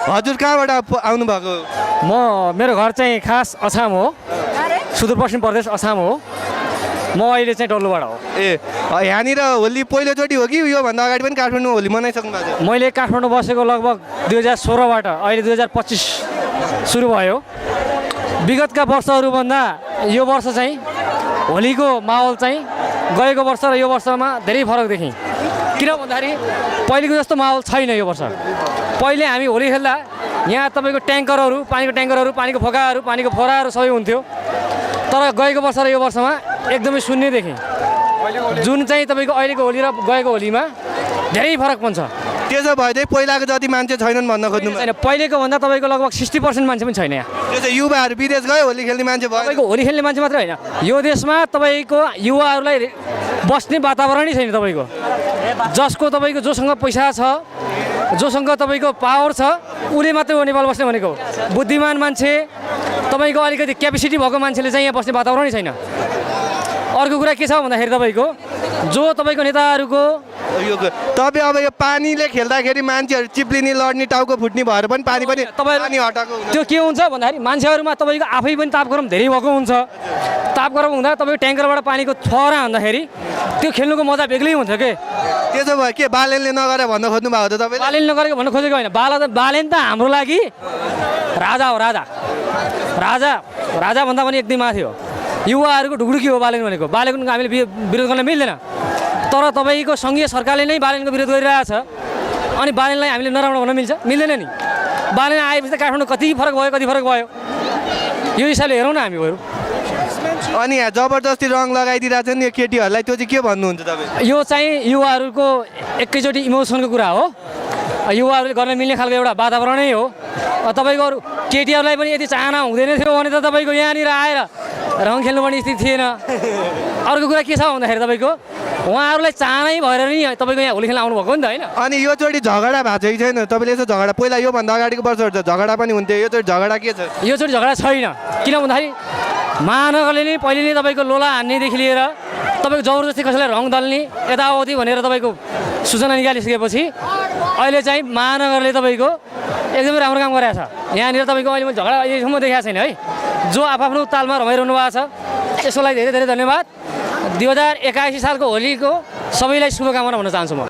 हजुर कहाँबाट आउनु भएको? मेरो घर चाहिँ खास अछाम हो, सुदूरपश्चिम प्रदेश अछाम हो। म अहिले चाहिँ डल्लोबाट हो। ए यहाँनिर होली पहिलोचोटि हो कि योभन्दा अगाडि पनि काठमाडौँमा होली मनाइसक्नु भएको छ? मैले काठमाडौँ बसेको लगभग 2016बाट अहिले 2025 सुरु भयो। विगतका वर्षहरूभन्दा यो वर्ष चाहिँ होलीको माहौल चाहिँ गएको वर्ष र यो वर्षमा धेरै फरक देखेँ। किन भन्दाखेरि पहिलेको जस्तो माहौल छैन यो वर्ष। पहिले हामी होली खेल्दा यहाँ तपाईँको ट्याङ्करहरू, पानीको ट्याङ्करहरू, पानीको फोकाहरू, पानीको फोराहरू सबै हुन्थ्यो। तर गएको वर्ष र यो वर्षमा एकदमै शून्य देखेँ। जुन चाहिँ तपाईँको अहिलेको होली र गएको होलीमा धेरै फरक पनि छ। त्यसो भए चाहिँ पहिलाको जति मान्छे छैनन् भन्न खोज्नु? छैन, पहिलेको भन्दा तपाईँको लगभग 60% मान्छे पनि छैन यहाँ। त्यो चाहिँ युवाहरू विदेश गयो होली खेल्ने मान्छे भयो? तपाईँको होली खेल्ने मान्छे मात्रै होइन, यो देशमा तपाईँको युवाहरूलाई बस्ने वातावरणै छैन। तपाईँको जसको तपाईँको जोसँग पैसा छ, जोसँग तपाईँको पावर छ, उसले मात्रै हो नेपाल बस्ने भनेको। बुद्धिमान मान्छे, तपाईँको अलिकति क्यापेसिटी भएको मान्छेले चाहिँ यहाँ बस्ने वातावरणै छैन। अर्को कुरा के छ भन्दाखेरि तपाईँको जो तपाईँको नेताहरूको तपाईँ अब यो पानीले खेल्दाखेरि मान्छेहरू चिप्लिने, लड्ने, टाउको फुट्ने भएर पनि पानी पानी हटाएको त्यो के हुन्छ भन्दाखेरि मान्छेहरूमा तपाईँको आफै पनि तापक्रम धेरै भएको हुन्छ। तापक्रम हुँदा तपाईँको ट्याङ्करबाट पानीको थोरा हान्दाखेरि त्यो खेल्नुको मजा बेग्लै हुन्छ के। त्यसो भए के बालेनले नगरे भन्न खोज्नु भएको त तपाईँ? बालेनले नगरेको भन्न खोजेको होइन, बालेन त हाम्रो लागि राजा हो। राजा भन्दा पनि एकदमै माथि हो। युवाहरूको ढुकढुकी हो बालेन भनेको। बालेनको हामीले विरोध गर्न मिल्दैन। तर तपाईँको सङ्घीय सरकारले नै बालेनको विरोध गरिरहेछ, अनि बालेनलाई हामीले नराम्रो भन्न मिल्दैन नि। बालेन आएपछि त काठमाडौँ कति फरक भयो यो हिसाबले हेरौँ न हामीहरू। अनि यहाँ जबरजस्ती रङ लगाइदिरहेको छ नि यो केटीहरूलाई, त्यो चाहिँ के भन्नुहुन्छ तपाईँ? यो चाहिँ युवाहरूको एकैचोटि इमोसनको कुरा हो। युवाहरूले गर्न मिल्ने खालको एउटा वातावरणै हो। तपाईँको अरू केटीहरूलाई पनि यदि चाहना हुँदैन थियो भने त तपाईँको यहाँनिर आएर रङ खेल्नुपर्ने स्थिति थिएन। अर्को कुरा के छ भन्दाखेरि तपाईँको उहाँहरूलाई चाहनै भएर नि तपाईँको यहाँ होली खेल्न आउनुभएको नि त होइन। अनि योचोटि झगडा भएको छ कि छैन? तपाईँले यसो झगडा पहिला योभन्दा अगाडिको वर्षहरू त झगडा पनि हुन्थ्यो, योचोटि झगडा के छ? योचोटि झगडा छैन। किन भन्दाखेरि महानगरले नै पहिले नै तपाईँको लोला हान्नेदेखि लिएर तपाईँको जबरजस्ती कसैलाई रङ दल्ने यताउति भनेर तपाईँको सूचना निकालिसकेपछि अहिले चाहिँ महानगरले तपाईँको एकदमै राम्रो काम गरेको छ। यहाँनिर तपाईँको अहिले मैले झगडा अहिलेसम्म देखाएको छैन है। जो आफ्नो तालमा रमाइरहनु भएको छ यसको लागि धेरै धेरै धन्यवाद। 2081 सालको होलीको सबैलाई शुभकामना भन्न चाहन्छु म।